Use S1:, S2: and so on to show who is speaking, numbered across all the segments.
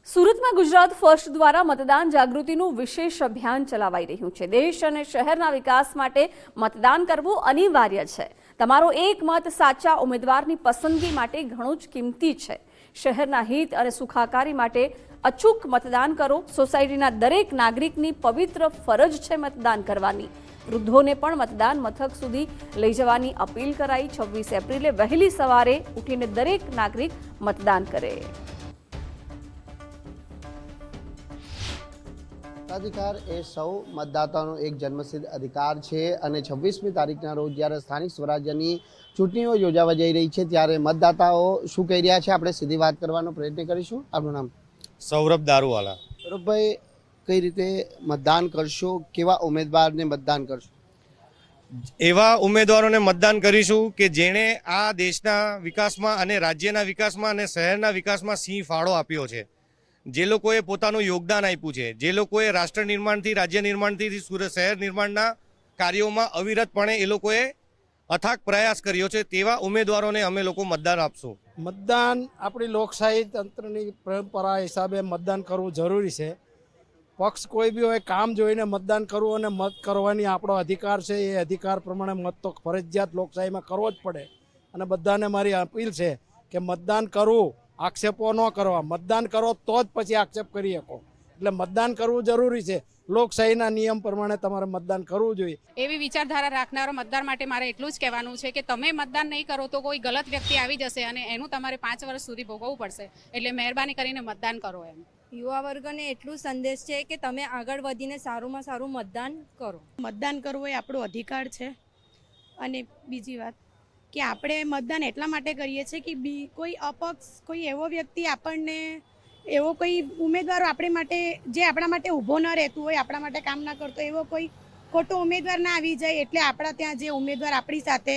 S1: સુરતમાં ગુજરાત ફર્સ્ટ દ્વારા મતદાન જાગૃતિનું વિશેષ અભિયાન ચલાવાઈ રહ્યું છે। દેશ અને શહેરના વિકાસ માટે મતદાન કરવું અનિવાર્ય છે। તમારો એક મત સાચા ઉમેદવારની પસંદગી માટે ઘણો જ કિંમતી છે। શહેરના હિત અને સુખાકારી માટે અચૂક મતદાન કરો। સોસાયટીના દરેક નાગરિકની પવિત્ર ફરજ છે મતદાન કરવાની। વૃદ્ધોને પણ મતદાન મથક સુધી લઈ જવાની અપીલ કરાઈ। 26 એપ્રિલે વહેલી સવારે ઉઠીને દરેક નાગરિક મતદાન કરે।
S2: મતાધિકાર એ સૌ મતદાતાનો એક જન્મસિદ્ધ અધિકાર છે અને 26મી તારીખના રોજ જ્યારે સ્થાનિક સ્વરાજ્યની ચૂંટણીઓ યોજાવા જઈ રહી છે ત્યારે મતદાતાઓ શું કહી રહ્યા છે આપણે સીધી વાત કરવાનો પ્રયત્ન કરીશું। આપનું નામ?
S3: સૌરભ દારૂવાલા।
S2: સૌરભભાઈ, કઈ રીતે મતદાન કરશો? કેવા ઉમેદવારને મતદાન કરશો?
S3: એવા ઉમેદવારોને મતદાન કરીશું કે જેણે આ દેશના વિકાસમાં અને રાજ્યના વિકાસમાં અને શહેરના વિકાસમાં સિંહ ફાળો આપ્યો છે। જે લોકોએ પોતાનું યોગદાન આપ્યું છે, જે લોકોએ રાષ્ટ્ર નિર્માણથી રાજ્ય નિર્માણથી સુરત શહેર નિર્માણના કાર્યોમાં અવિરતપણે એ લોકોએ અથાગ પ્રયાસ કર્યો છે, તેવા ઉમેદવારોને અમે લોકો મતદાન આપશું।
S4: મતદાન આપણી લોકશાહી તંત્રની પરંપરા હિસાબે મતદાન કરવું જરૂરી છે। પક્ષ કોઈ બી હોય, કામ જોઈને મતદાન કરવું અને મત કરવાની આપણો અધિકાર છે। એ અધિકાર પ્રમાણે મત તો ફરજિયાત લોકશાહીમાં કરવો જ પડે અને બધાને મારી અપીલ છે કે મતદાન કરવું, આક્ષેપો ન કરવા। મતદાન કરો તો જ પછી આક્ષેપ કરી શકો, એટલે મતદાન કરવું જરૂરી છે। લોકશાહીના નિયમ પ્રમાણે તમારે મતદાન કરવું જોઈએ।
S5: એવી વિચારધારા રાખનારો મતદાર માટે મારે એટલું જ કહેવાનું છે કે તમે મતદાન નહીં કરો તો કોઈ ગલત વ્યક્તિ આવી જશે અને એનું તમારે 5 વર્ષ સુધી ભોગવવું પડશે, એટલે મહેરબાની કરીને મતદાન કરો। એમ
S6: યુવા વર્ગને એટલું સંદેશ છે કે તમે આગળ વધીને સારુંમાં સારું મતદાન કરો।
S7: મતદાન કરવું એ આપણો અધિકાર છે અને બીજી વાત કે આપણે મતદાન એટલા માટે કરીએ છીએ કે કોઈ અપક્ષ, કોઈ એવો વ્યક્તિ આપણને, એવો કોઈ ઉમેદવાર આપણી માટે જે આપણા માટે ઊભો ન રહેતું હોય, આપણા માટે કામ ના કરતો એવો કોઈ ખોટો ઉમેદવાર ના આવી જાય। એટલે આપણા ત્યાં જે ઉમેદવાર આપણી સાથે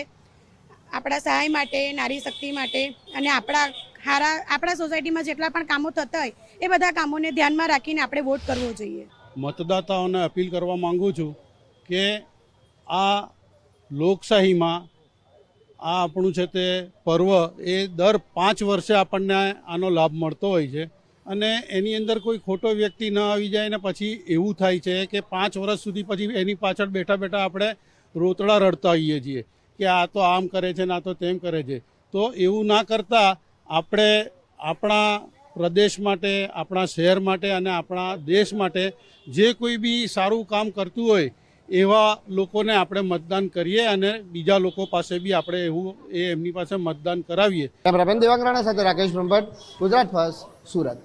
S7: આપણા સહાય માટે, નારી શક્તિ માટે અને આપણા સોસાયટીમાં જેટલા પણ કામો થતા હોય એ બધા કામોને ધ્યાનમાં રાખીને આપણે વોટ કરવો જોઈએ।
S8: મતદાતાઓને અપીલ કરવા માંગુ છું કે આ લોકશાહીમાં આ આપણું છે તે પર્વ એ દર 5 વર્ષે આપણને આનો લાભ મળતો હોય છે અને એની અંદર કોઈ ખોટો વ્યક્તિ ન આવી જાય ને પછી એવું થાય છે કે 5 વર્ષ સુધી પછી એની પાછળ બેઠા બેઠા આપણે રોતડા રડતા હોઈએ છીએ કે આ તો આમ કરે છે ને આ તો તેમ કરે છે। તો એવું ના કરતાં આપણે આપણા પ્રદેશ માટે, આપણા શહેર માટે અને આપણા દેશ માટે જે કોઈ બી સારું કામ કરતું હોય એવા લોકોને આપણે મતદાન કરીએ અને બીજા લોકો પાસે બી આપણે એવું એમની પાસે મતદાન કરાવીએ।
S2: કેમેરામેન દેવાંગ રાણા સાથે રાકેશ બ્રહ્મભટ્ટ, ગુજરાત ફર્સ્ટ, સુરત।